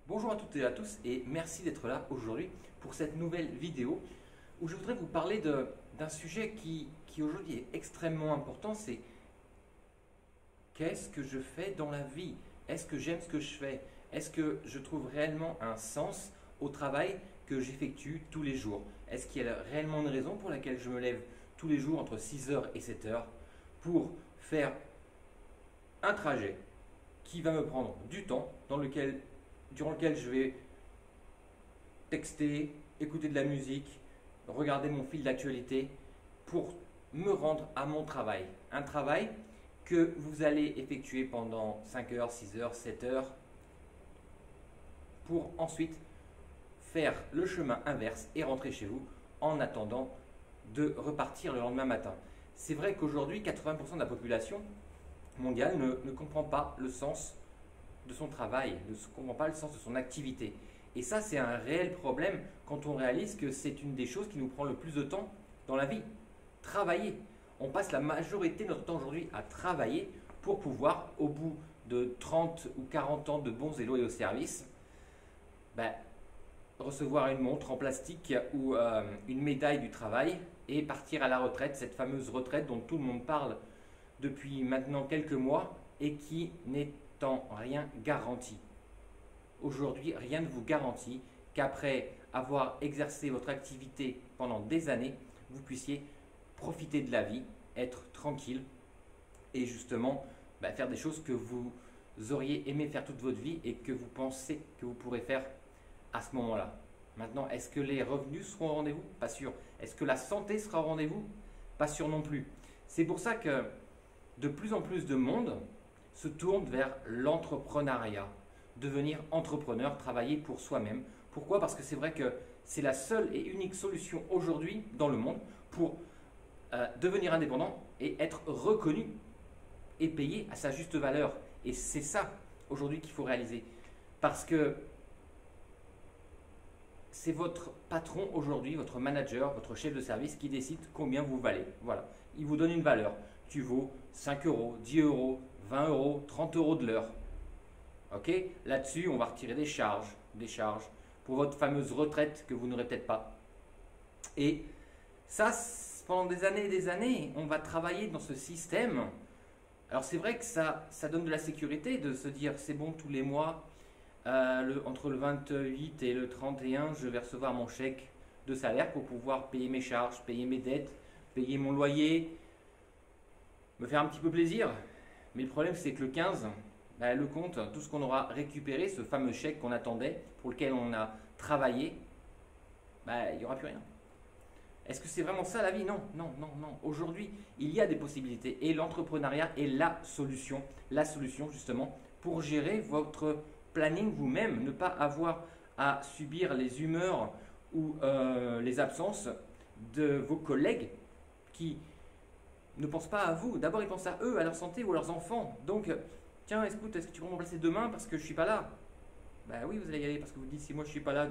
Bonjour à toutes et à tous et merci d'être là aujourd'hui pour cette nouvelle vidéo où je voudrais vous parler d'un sujet qui aujourd'hui est extrêmement important, c'est qu'est-ce que je fais dans la vie? Est-ce que j'aime ce que je fais? Est-ce que je trouve réellement un sens au travail que j'effectue tous les jours? Est-ce qu'il y a réellement une raison pour laquelle je me lève tous les jours entre 6 heures et 7 heures pour faire un trajet qui va me prendre du temps durant lequel je vais texter, écouter de la musique, regarder mon fil d'actualité pour me rendre à mon travail. Un travail que vous allez effectuer pendant 5 heures, 6 heures, 7 heures pour ensuite faire le chemin inverse et rentrer chez vous en attendant de repartir le lendemain matin. C'est vrai qu'aujourd'hui, 80% de la population mondiale ne comprend pas le sens de son travail, ne comprend pas le sens de son activité. Et ça, c'est un réel problème quand on réalise que c'est une des choses qui nous prend le plus de temps dans la vie. Travailler. On passe la majorité de notre temps aujourd'hui à travailler pour pouvoir, au bout de 30 ou 40 ans de bons et loyaux services, recevoir une montre en plastique ou une médaille du travail et partir à la retraite, cette fameuse retraite dont tout le monde parle depuis maintenant quelques mois et qui n'est en rien garantie. Aujourd'hui, rien ne vous garantit qu'après avoir exercé votre activité pendant des années, vous puissiez profiter de la vie, être tranquille et justement faire des choses que vous auriez aimé faire toute votre vie et que vous pensez que vous pourrez faire à ce moment-là. Maintenant, est-ce que les revenus seront au rendez-vous? Pas sûr. Est-ce que la santé sera au rendez-vous? Pas sûr non plus. C'est pour ça que de plus en plus de monde se tourne vers l'entrepreneuriat, devenir entrepreneur, travailler pour soi-même. Pourquoi? Parce que c'est vrai que c'est la seule et unique solution aujourd'hui dans le monde pour devenir indépendant et être reconnu et payé à sa juste valeur. Et c'est ça aujourd'hui qu'il faut réaliser. Parce que c'est votre patron aujourd'hui, votre manager, votre chef de service qui décide combien vous valez. Voilà, il vous donne une valeur. Tu vaux 5 euros, 10 euros, 20 euros, 30 euros de l'heure. Ok? Là-dessus, on va retirer des charges pour votre fameuse retraite que vous n'aurez peut-être pas. Et ça, pendant des années et des années, on va travailler dans ce système. Alors c'est vrai que ça donne de la sécurité de se dire c'est bon tous les mois, entre le 28 et le 31, je vais recevoir mon chèque de salaire pour pouvoir payer mes charges, payer mes dettes, payer mon loyer, me faire un petit peu plaisir. Mais le problème, c'est que le 15, le compte, tout ce qu'on aura récupéré, ce fameux chèque qu'on attendait, pour lequel on a travaillé, il n'y aura plus rien. Est-ce que c'est vraiment ça la vie? Non, non, non, non. Aujourd'hui, il y a des possibilités et l'entrepreneuriat est la solution justement pour gérer votre planning vous-même, ne pas avoir à subir les humeurs ou les absences de vos collègues qui ne pensent pas à vous. D'abord, ils pensent à eux, à leur santé ou à leurs enfants. Donc, tiens, écoute, est-ce que tu peux me remplacer demain parce que je ne suis pas là? Oui, vous allez y aller parce que vous dites, si moi je ne suis pas là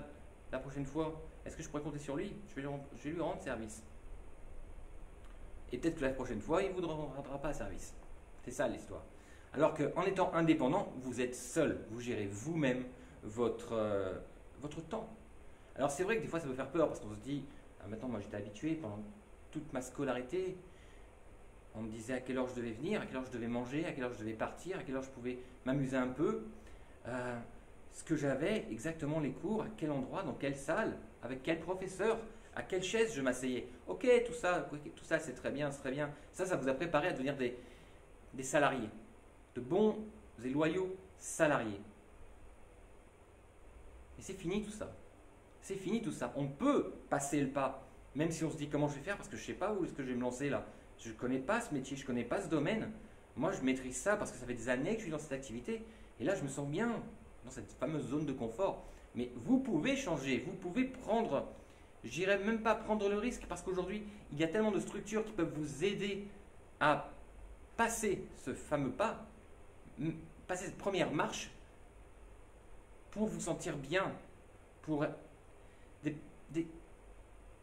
la prochaine fois, est-ce que je pourrais compter sur lui? Je vais lui rendre service. Et peut-être que la prochaine fois, il ne vous rendra pas service. C'est ça l'histoire. Alors qu'en étant indépendant, vous êtes seul. Vous gérez vous-même votre temps. Alors c'est vrai que des fois, ça peut faire peur parce qu'on se dit, maintenant, moi j'étais habitué pendant toute ma scolarité. On me disait à quelle heure je devais venir, à quelle heure je devais manger, à quelle heure je devais partir, à quelle heure je pouvais m'amuser un peu. Ce que j'avais, exactement les cours, à quel endroit, dans quelle salle, avec quel professeur, à quelle chaise je m'asseyais. Ok, tout ça c'est très bien, c'est très bien. Ça vous a préparé à devenir des salariés, de bons et loyaux salariés. Et c'est fini tout ça. C'est fini tout ça. On peut passer le pas, même si on se dit comment je vais faire parce que je ne sais pas où est-ce que je vais me lancer là. Je ne connais pas ce métier, je ne connais pas ce domaine. Moi, je maîtrise ça parce que ça fait des années que je suis dans cette activité. Et là, je me sens bien dans cette fameuse zone de confort. Mais vous pouvez changer, vous pouvez prendre, j'irai même pas prendre le risque parce qu'aujourd'hui, il y a tellement de structures qui peuvent vous aider à passer ce fameux pas, passer cette première marche pour vous sentir bien. On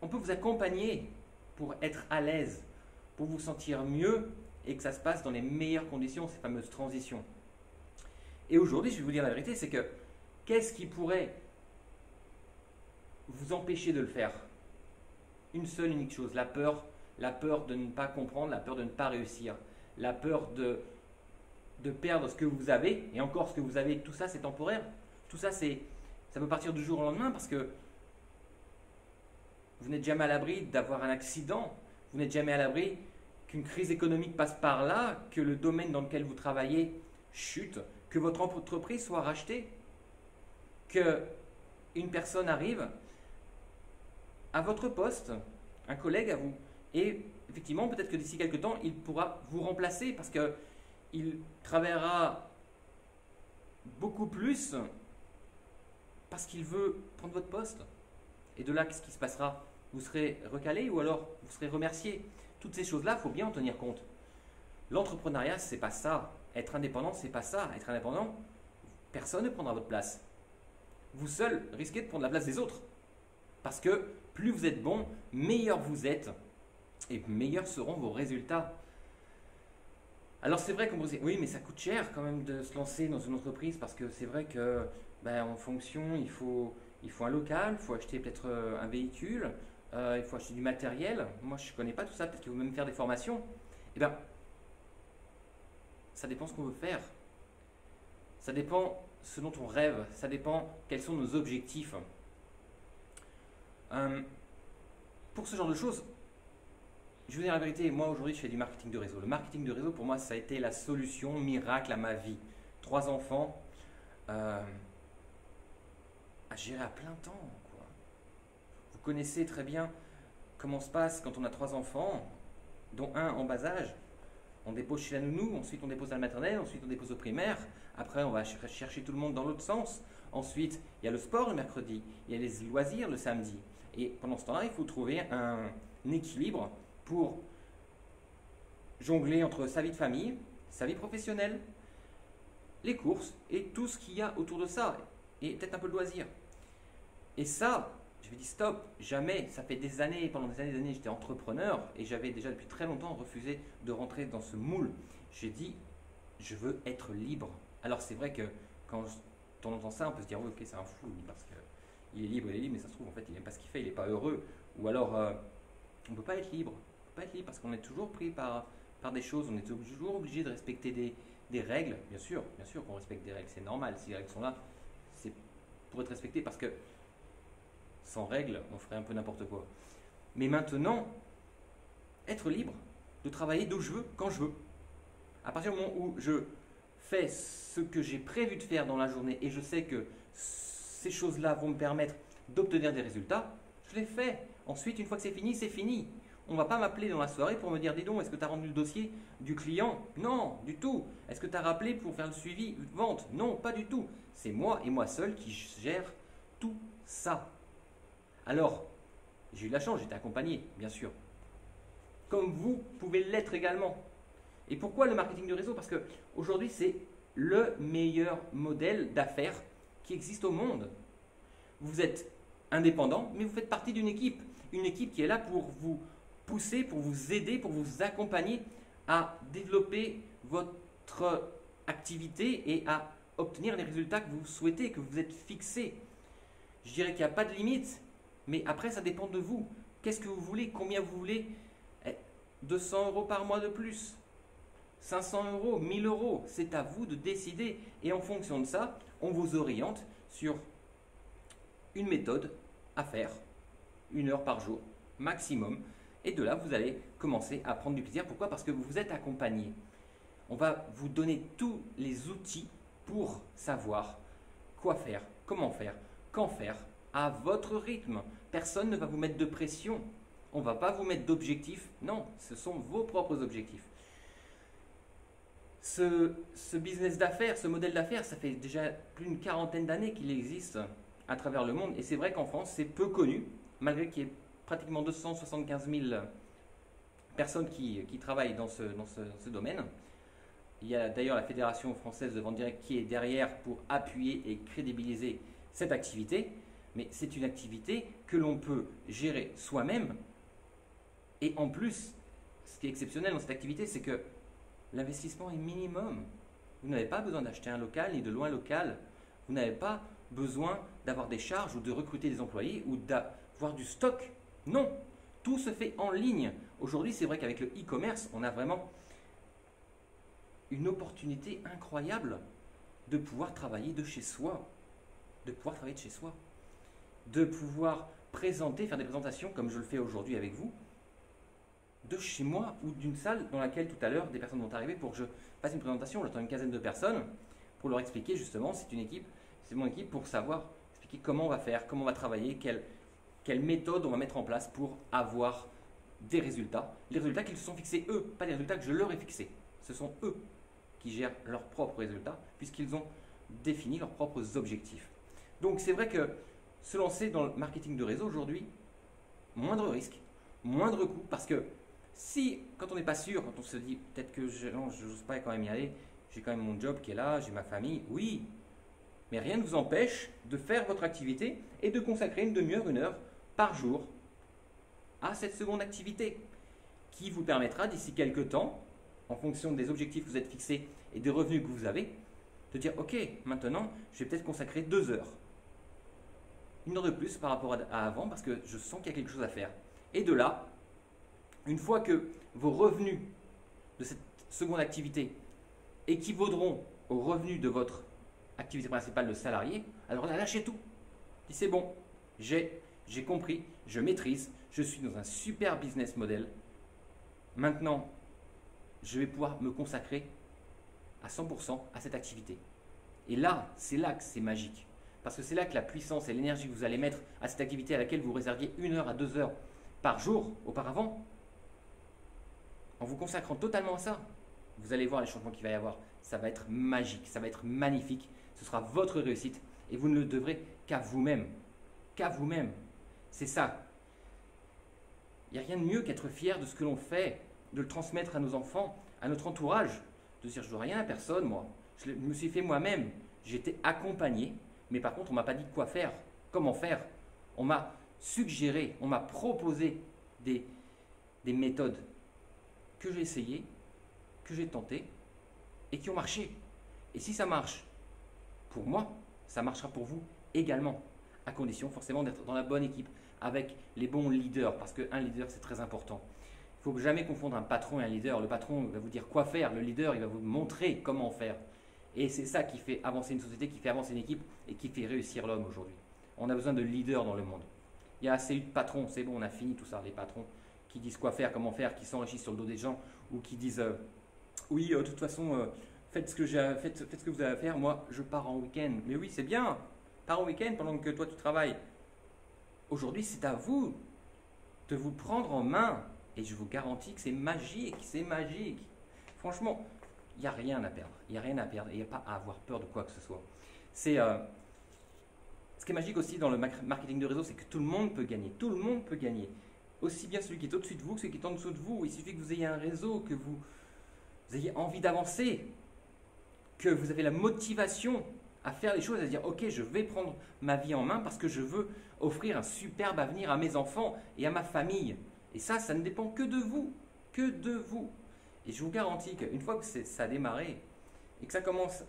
peut vous accompagner pour être à l'aise, pour vous sentir mieux et que ça se passe dans les meilleures conditions, ces fameuses transitions. Et aujourd'hui, je vais vous dire la vérité, c'est que Qu'est-ce qui pourrait vous empêcher de le faire? Une seule unique chose, la peur de ne pas comprendre, la peur de ne pas réussir, la peur de perdre ce que vous avez, et encore ce que vous avez, tout ça c'est temporaire. Tout ça, ça peut partir du jour au lendemain parce que vous n'êtes jamais à l'abri d'avoir un accident, vous n'êtes jamais à l'abri qu'une crise économique passe par là, que le domaine dans lequel vous travaillez chute, que votre entreprise soit rachetée, que une personne arrive à votre poste, un collègue à vous, et effectivement, peut-être que d'ici quelques temps, il pourra vous remplacer parce qu'il travaillera beaucoup plus parce qu'il veut prendre votre poste. Et de là, qu'est-ce qui se passera? Vous serez recalé ou alors vous serez remercié. Toutes ces choses-là, il faut bien en tenir compte. L'entrepreneuriat, c'est pas ça. Être indépendant, c'est pas ça. Être indépendant, personne ne prendra votre place. Vous seul risquez de prendre la place des autres. Parce que plus vous êtes bon, meilleur vous êtes et meilleurs seront vos résultats. Alors c'est vrai qu'on vous dit, oui mais ça coûte cher quand même de se lancer dans une entreprise parce que c'est vrai que en fonction, il faut un local, il faut acheter peut-être un véhicule, il faut acheter du matériel. Moi je ne connais pas tout ça, peut-être qu'il faut même faire des formations. Eh bien, ça dépend ce qu'on veut faire. Ça dépend ce dont on rêve, ça dépend quels sont nos objectifs. Pour ce genre de choses, je vous dire la vérité, moi aujourd'hui je fais du marketing de réseau. Le marketing de réseau pour moi ça a été la solution miracle à ma vie. 3 enfants à gérer à plein temps, quoi. Vous connaissez très bien comment se passe quand on a 3 enfants, dont un en bas âge. On dépose chez la nounou, ensuite on dépose à la maternelle, ensuite on dépose au primaire. Après on va chercher tout le monde dans l'autre sens. Ensuite il y a le sport le mercredi, il y a les loisirs le samedi. Et pendant ce temps-là, il faut trouver un équilibre pour jongler entre sa vie de famille, sa vie professionnelle, les courses et tout ce qu'il y a autour de ça. Et peut-être un peu de loisir. Et ça, je me dis stop, jamais. Ça fait des années, pendant des années, j'étais entrepreneur et j'avais déjà depuis très longtemps refusé de rentrer dans ce moule. J'ai dit, je veux être libre. Alors c'est vrai que quand on entend ça, on peut se dire, oui, ok, c'est un fou, parce que il est libre, mais ça se trouve, en fait, il n'aime pas ce qu'il fait, il n'est pas heureux. Ou alors, on ne peut pas être libre. On peut pas être libre parce qu'on est toujours pris par des choses, on est toujours obligé de respecter des règles. Bien sûr qu'on respecte des règles, c'est normal. Si les règles sont là, c'est pour être respecté parce que sans règles, on ferait un peu n'importe quoi. Mais maintenant, être libre de travailler d'où je veux, quand je veux. À partir du moment où je fais ce que j'ai prévu de faire dans la journée et je sais que ces choses-là vont me permettre d'obtenir des résultats, je les fais. Ensuite, une fois que c'est fini, c'est fini. On ne va pas m'appeler dans la soirée pour me dire, dis donc, est-ce que tu as rendu le dossier du client? Non, du tout. Est-ce que tu as rappelé pour faire le suivi de vente? Non, pas du tout. C'est moi et moi seul qui gère tout ça. Alors, j'ai eu de la chance, j'étais accompagné, bien sûr. Comme vous pouvez l'être également. Et pourquoi le marketing de réseau? Parce qu'aujourd'hui, c'est le meilleur modèle d'affaires qui existe au monde. Vous êtes indépendant, mais vous faites partie d'une équipe. Une équipe qui est là pour vous pousser, pour vous aider, pour vous accompagner à développer votre activité et à obtenir les résultats que vous souhaitez, que vous êtes fixé. Je dirais qu'il n'y a pas de limite, mais après ça dépend de vous. Qu'est-ce que vous voulez? Combien vous voulez? 200 € par mois de plus? 500 €, 1000 €, c'est à vous de décider. Et en fonction de ça, on vous oriente sur une méthode à faire, 1 heure par jour, maximum. Et de là, vous allez commencer à prendre du plaisir. Pourquoi? Parce que vous êtes accompagné. On va vous donner tous les outils pour savoir quoi faire, comment faire, quand faire, à votre rythme. Personne ne va vous mettre de pression. On ne va pas vous mettre d'objectifs. Non, ce sont vos propres objectifs. Ce business d'affaires, ce modèle d'affaires, ça fait déjà plus d'une 40aine d'années qu'il existe à travers le monde. Et c'est vrai qu'en France, c'est peu connu, malgré qu'il y ait pratiquement 275 000 personnes qui travaillent dans ce domaine. Il y a d'ailleurs la Fédération française de vente directe qui est derrière pour appuyer et crédibiliser cette activité. Mais c'est une activité que l'on peut gérer soi-même. Et en plus, ce qui est exceptionnel dans cette activité, c'est que l'investissement est minimum. Vous n'avez pas besoin d'acheter un local ni de louer un local. Vous n'avez pas besoin d'avoir des charges ou de recruter des employés ou d'avoir du stock. Non, tout se fait en ligne. Aujourd'hui, c'est vrai qu'avec le e-commerce, on a vraiment une opportunité incroyable de pouvoir travailler de chez soi. De pouvoir travailler de chez soi. De pouvoir présenter, faire des présentations comme je le fais aujourd'hui avec vous, de chez moi ou d'une salle dans laquelle tout à l'heure des personnes vont arriver pour que je fasse une présentation. J'attends une quinzaine de personnes pour leur expliquer justement, c'est mon équipe pour savoir expliquer comment on va faire, comment on va travailler, quelle méthode on va mettre en place pour avoir des résultats. Les résultats qu'ils se sont fixés eux, pas les résultats que je leur ai fixés. Ce sont eux qui gèrent leurs propres résultats puisqu'ils ont défini leurs propres objectifs. Donc c'est vrai que se lancer dans le marketing de réseau aujourd'hui, moindre risque, moindre coût, parce que si, quand on n'est pas sûr, quand on se dit peut-être que je n'ose pas quand même y aller, j'ai quand même mon job qui est là, j'ai ma famille, oui, mais rien ne vous empêche de faire votre activité et de consacrer une demi-heure, une heure par jour à cette seconde activité qui vous permettra d'ici quelques temps, en fonction des objectifs que vous êtes fixés et des revenus que vous avez, de dire ok, maintenant je vais peut-être consacrer 2 heures. Une heure de plus par rapport à avant parce que je sens qu'il y a quelque chose à faire. Et de là, une fois que vos revenus de cette seconde activité équivaudront aux revenus de votre activité principale de salarié, alors là, lâchez tout. Dites c'est bon, j'ai compris, je maîtrise, je suis dans un super business model. Maintenant, je vais pouvoir me consacrer à 100% à cette activité. Et là, c'est là que c'est magique. Parce que c'est là que la puissance et l'énergie que vous allez mettre à cette activité à laquelle vous réserviez 1 heure à 2 heures par jour auparavant, en vous consacrant totalement à ça, vous allez voir les changements qu'il va y avoir. Ça va être magique, ça va être magnifique. Ce sera votre réussite et vous ne le devrez qu'à vous-même. Qu'à vous-même. C'est ça. Il n'y a rien de mieux qu'être fier de ce que l'on fait, de le transmettre à nos enfants, à notre entourage, de dire je ne dois rien à personne, moi. Je me suis fait moi-même. J'ai été accompagné, mais par contre, on ne m'a pas dit quoi faire, comment faire. On m'a suggéré, on m'a proposé des méthodes que j'ai essayées, que j'ai tentées et qui ont marché. Et si ça marche pour moi, ça marchera pour vous également, à condition forcément d'être dans la bonne équipe, avec les bons leaders, parce qu'un leader c'est très important. Il ne faut jamais confondre un patron et un leader. Le patron va vous dire quoi faire, le leader il va vous montrer comment faire. Et c'est ça qui fait avancer une société, qui fait avancer une équipe et qui fait réussir l'homme aujourd'hui. On a besoin de leaders dans le monde. Il y a assez eu de patrons, c'est bon, on a fini tout ça, les patrons qui disent quoi faire, comment faire, qui s'enrichissent sur le dos des gens ou qui disent oui, de toute façon, faites ce que vous avez à faire, moi je pars en week-end. Mais oui, c'est bien, pars en week-end pendant que toi tu travailles. Aujourd'hui, c'est à vous de vous prendre en main et je vous garantis que c'est magique, c'est magique. Franchement, il n'y a rien à perdre, il n'y a rien à perdre et il n'y a pas à avoir peur de quoi que ce soit. C'est ce qui est magique aussi dans le marketing de réseau, c'est que tout le monde peut gagner, tout le monde peut gagner. Aussi bien celui qui est au-dessus de vous que celui qui est en dessous de vous. Il suffit que vous ayez un réseau, que vous ayez envie d'avancer, que vous avez la motivation à faire les choses, à dire ok, je vais prendre ma vie en main parce que je veux offrir un superbe avenir à mes enfants et à ma famille. Et ça ne dépend que de vous, que de vous. Et je vous garantis qu'une fois que ça a démarré et que ça commence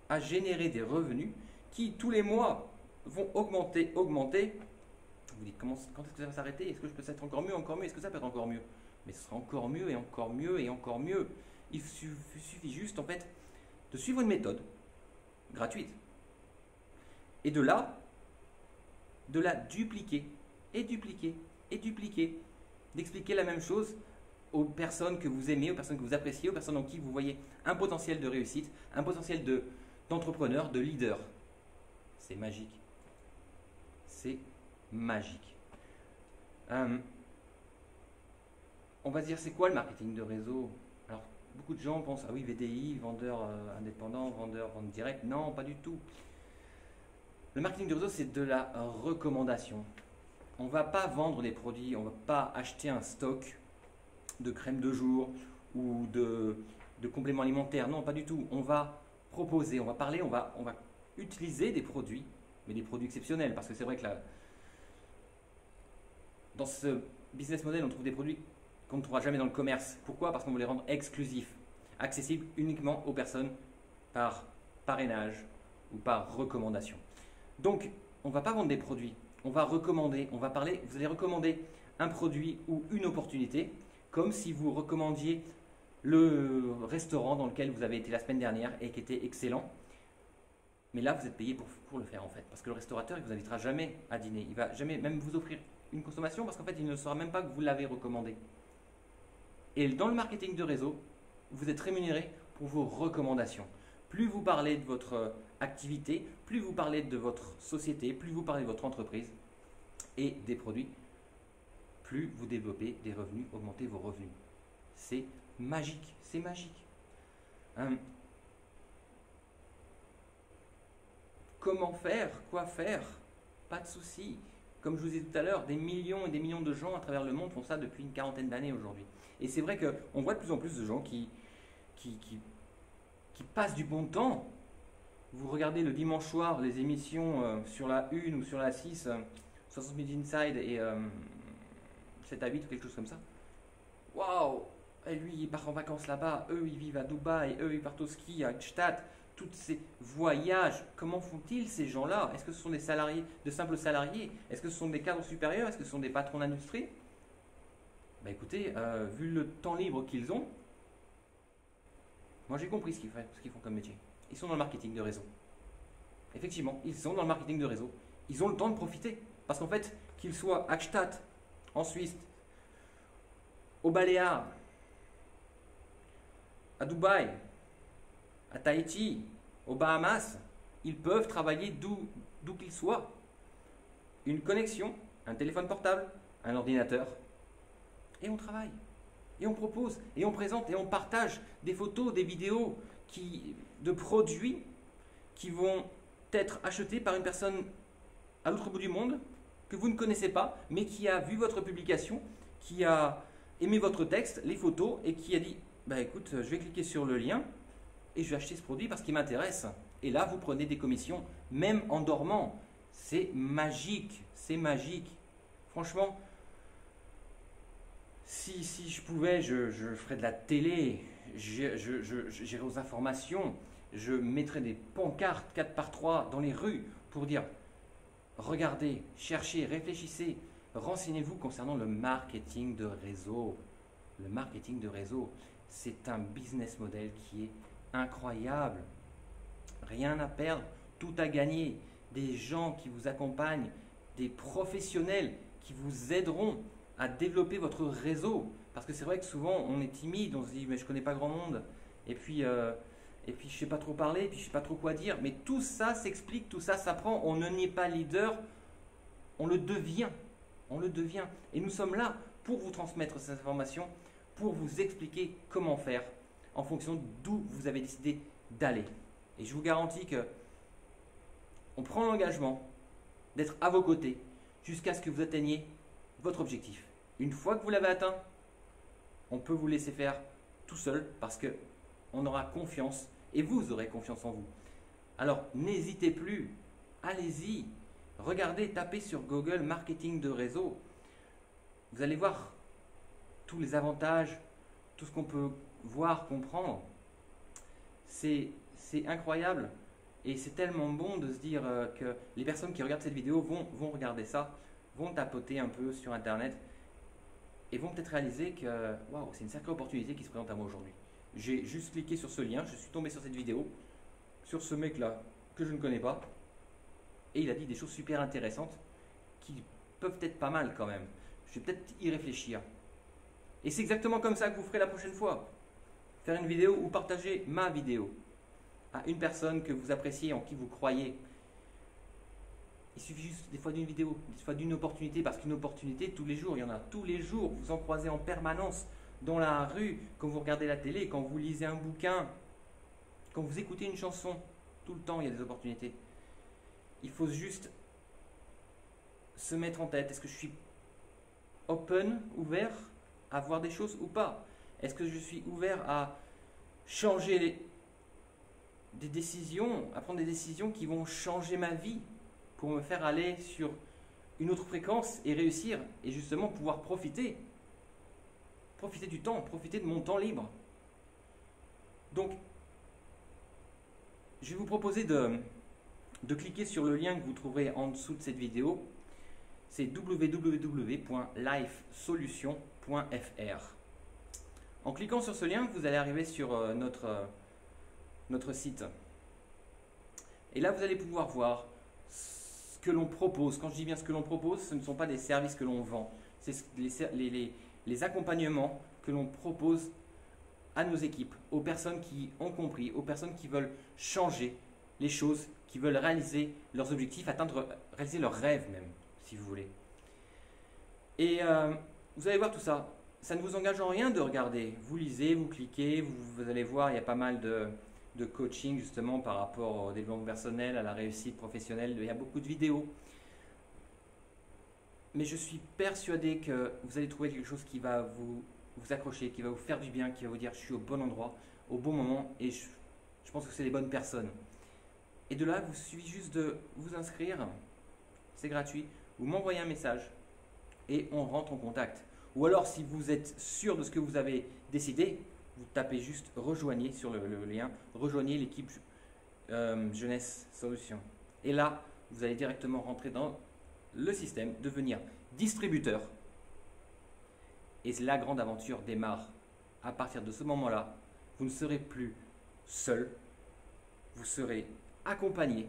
à générer des revenus qui tous les mois vont augmenter, vous dites quand est-ce que ça va s'arrêter? Est-ce que je peux être encore mieux? Est-ce que ça peut être encore mieux? Mais ce sera encore mieux et encore mieux et encore mieux. Il suffit juste en fait de suivre une méthode gratuite et de la dupliquer et dupliquer et dupliquer, d'expliquer la même chose aux personnes que vous aimez, aux personnes que vous appréciez, aux personnes en qui vous voyez un potentiel de réussite, un potentiel d'entrepreneur, de leader. C'est magique. C'est magique. On va se dire, c'est quoi le marketing de réseau? Alors, beaucoup de gens pensent, ah oui, VDI, vendeur indépendant, vendeur, vente directe. Non, pas du tout. Le marketing de réseau, c'est de la recommandation. On ne va pas vendre des produits, on ne va pas acheter un stock de crème de jour ou de compléments alimentaires. Non, pas du tout. On va proposer, on va parler, on va utiliser des produits, mais des produits exceptionnels. Parce que c'est vrai que dans ce business model, on trouve des produits qu'on ne trouvera jamais dans le commerce. Pourquoi? Parce qu'on veut les rendre exclusifs, accessibles uniquement aux personnes par parrainage ou par recommandation. Donc, on ne va pas vendre des produits, on va recommander, on va parler, vous allez recommander un produit ou une opportunité, comme si vous recommandiez le restaurant dans lequel vous avez été la semaine dernière et qui était excellent. Mais là, vous êtes payé pour le faire en fait. Parce que le restaurateur, il ne vous invitera jamais à dîner. Il ne va jamais même vous offrir une consommation parce qu'en fait, il ne saura même pas que vous l'avez recommandé. Et dans le marketing de réseau, vous êtes rémunéré pour vos recommandations. Plus vous parlez de votre activité, plus vous parlez de votre société, plus vous parlez de votre entreprise et des produits, plus vous développez des revenus, augmentez vos revenus. C'est magique, c'est magique. Comment faire? Quoi faire? Pas de souci. Comme je vous ai dit tout à l'heure, des millions et des millions de gens à travers le monde font ça depuis une quarantaine d'années aujourd'hui. Et c'est vrai qu'on voit de plus en plus de gens qui passent du bon temps. Vous regardez le dimanche soir les émissions sur la 1 ou sur la 6, 60 Minutes Inside et 7 à 8 ou quelque chose comme ça. Waouh! Et lui, il part en vacances là-bas, eux, ils vivent à Dubaï, eux, ils partent au ski à Gstaad. Tous ces voyages, comment font-ils ces gens-là? Est-ce que ce sont des salariés, de simples salariés? Est-ce que ce sont des cadres supérieurs? Est-ce que ce sont des patrons d'industrie? Bah écoutez, vu le temps libre qu'ils ont, moi j'ai compris ce qu'ils font comme métier. Ils sont dans le marketing de réseau. Effectivement, ils sont dans le marketing de réseau. Ils ont le temps de profiter. Parce qu'en fait, qu'ils soient à Gstaad, en Suisse, aux Baléares, à Dubaï, à Tahiti, aux Bahamas, ils peuvent travailler d'où qu'ils soient. Une connexion, un téléphone portable, un ordinateur, et on travaille. Et on propose, et on présente, et on partage des photos, des vidéos de produits qui vont être achetés par une personne à l'autre bout du monde, que vous ne connaissez pas, mais qui a vu votre publication, qui a aimé votre texte, les photos, et qui a dit bah écoute, je vais cliquer sur le lien et je vais acheter ce produit parce qu'il m'intéresse. Et là, vous prenez des commissions, même en dormant. C'est magique, c'est magique. Franchement, si je pouvais, je ferais de la télé, j'irais aux informations, je mettrais des pancartes 4x3 dans les rues pour dire regardez, cherchez, réfléchissez, renseignez-vous concernant le marketing de réseau. Le marketing de réseau, c'est un business model qui est incroyable. Rien à perdre, tout à gagner. Des gens qui vous accompagnent, des professionnels qui vous aideront à développer votre réseau. Parce que c'est vrai que souvent on est timide, on se dit mais je connais pas grand monde. Et puis je sais pas trop parler, puis je sais pas trop quoi dire. Mais tout ça s'explique, tout ça s'apprend. On ne n'est pas leader, on le devient. On le devient. Et nous sommes là pour vous transmettre ces informations, pour vous expliquer comment faire en fonction d'où vous avez décidé d'aller. Et je vous garantis que on prend l'engagement d'être à vos côtés jusqu'à ce que vous atteigniez votre objectif. Une fois que vous l'avez atteint, on peut vous laisser faire tout seul parce que on aura confiance et vous aurez confiance en vous. Alors n'hésitez plus, allez-y, regardez, tapez sur Google marketing de réseau. Vous allez voir tous les avantages, tout ce qu'on peut voir, comprendre. C'est incroyable et c'est tellement bon de se dire que les personnes qui regardent cette vidéo vont regarder ça, vont tapoter un peu sur internet et vont peut-être réaliser que waouh, c'est une sacrée opportunité qui se présente à moi aujourd'hui. J'ai juste cliqué sur ce lien, je suis tombé sur cette vidéo, sur ce mec là que je ne connais pas et il a dit des choses super intéressantes qui peuvent être pas mal quand même. Je vais peut-être y réfléchir. Et c'est exactement comme ça que vous ferez la prochaine fois. Faire une vidéo ou partager ma vidéo à une personne que vous appréciez, en qui vous croyez. Il suffit juste des fois d'une vidéo, des fois d'une opportunité, parce qu'une opportunité, tous les jours, il y en a. Tous les jours, vous en croisez en permanence, dans la rue, quand vous regardez la télé, quand vous lisez un bouquin, quand vous écoutez une chanson. Tout le temps, il y a des opportunités. Il faut juste se mettre en tête. Est-ce que je suis open, ouvert à voir des choses ou pas? Est-ce que je suis ouvert à changer des décisions, à prendre des décisions qui vont changer ma vie pour me faire aller sur une autre fréquence et réussir et justement pouvoir profiter du temps, profiter de mon temps libre. Donc, je vais vous proposer de cliquer sur le lien que vous trouverez en dessous de cette vidéo. C'est www.lifesolution.fr. En cliquant sur ce lien, vous allez arriver sur notre site. Et là, vous allez pouvoir voir ce que l'on propose. Quand je dis bien ce que l'on propose, ce ne sont pas des services que l'on vend. C'est les accompagnements que l'on propose à nos équipes, aux personnes qui ont compris, aux personnes qui veulent changer les choses, qui veulent réaliser leurs objectifs, réaliser leurs rêves même, si vous voulez. Et vous allez voir tout ça. Ça ne vous engage en rien de regarder. Vous lisez, vous cliquez, vous allez voir, il y a pas mal de coaching justement par rapport au développement personnel, à la réussite professionnelle. Il y a beaucoup de vidéos. Mais je suis persuadé que vous allez trouver quelque chose qui va vous accrocher, qui va vous faire du bien, qui va vous dire je suis au bon endroit, au bon moment et je pense que c'est les bonnes personnes. Et de là, il vous suffit juste de vous inscrire, c'est gratuit, vous m'envoyez un message et on rentre en contact. Ou alors si vous êtes sûr de ce que vous avez décidé, vous tapez juste rejoignez sur le lien, rejoignez l'équipe Jeunesse Solutions. Et là, vous allez directement rentrer dans le système, devenir distributeur. Et la grande aventure démarre. À partir de ce moment-là, vous ne serez plus seul, vous serez accompagné,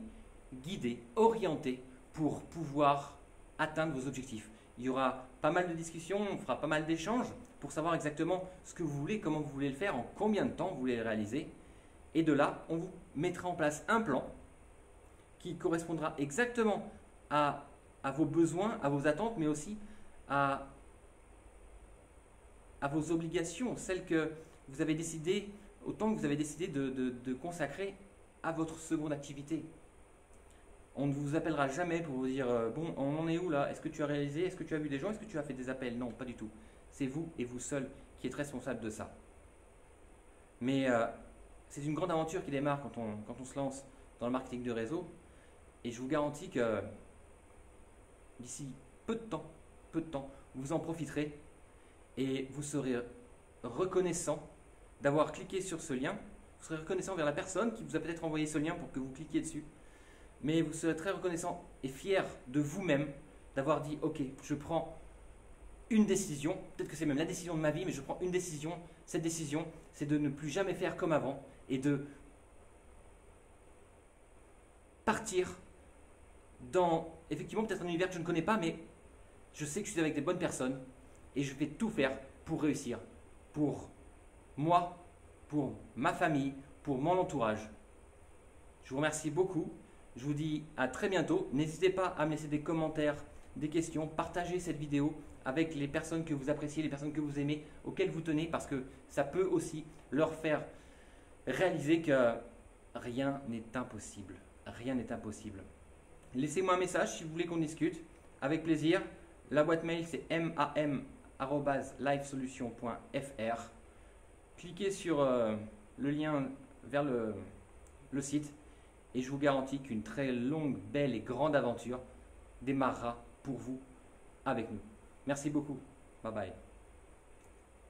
guidé, orienté pour pouvoir atteindre vos objectifs. Il y aura pas mal de discussions, on fera pas mal d'échanges pour savoir exactement ce que vous voulez, comment vous voulez le faire, en combien de temps vous voulez le réaliser. Et de là, on vous mettra en place un plan qui correspondra exactement à vos besoins, à vos attentes, mais aussi à vos obligations, celles que vous avez décidé, autant que vous avez décidé de consacrer à votre seconde activité. On ne vous appellera jamais pour vous dire bon, on en est où là? Est-ce que tu as réalisé? Est-ce que tu as vu des gens? Est-ce que tu as fait des appels? Non, pas du tout. C'est vous et vous seul qui êtes responsable de ça. Mais c'est une grande aventure qui démarre quand on se lance dans le marketing de réseau. Et je vous garantis que d'ici peu de temps, vous en profiterez et vous serez reconnaissant d'avoir cliqué sur ce lien. Vous serez reconnaissant vers la personne qui vous a peut-être envoyé ce lien pour que vous cliquiez dessus. Mais vous serez très reconnaissant et fier de vous-même d'avoir dit ok, je prends une décision, peut-être que c'est même la décision de ma vie, mais je prends une décision. Cette décision, c'est de ne plus jamais faire comme avant et de partir dans effectivement peut-être un univers que je ne connais pas, mais je sais que je suis avec des bonnes personnes et je vais tout faire pour réussir, pour moi, pour ma famille, pour mon entourage. Je vous remercie beaucoup. Je vous dis à très bientôt. N'hésitez pas à me laisser des commentaires, des questions. Partagez cette vidéo avec les personnes que vous appréciez, les personnes que vous aimez, auxquelles vous tenez, parce que ça peut aussi leur faire réaliser que rien n'est impossible. Rien n'est impossible. Laissez-moi un message si vous voulez qu'on discute. Avec plaisir. La boîte mail, c'est mam@lifesolution.fr. Cliquez sur le lien vers le site. Et je vous garantis qu'une très longue, belle et grande aventure démarrera pour vous avec nous. Merci beaucoup. Bye bye.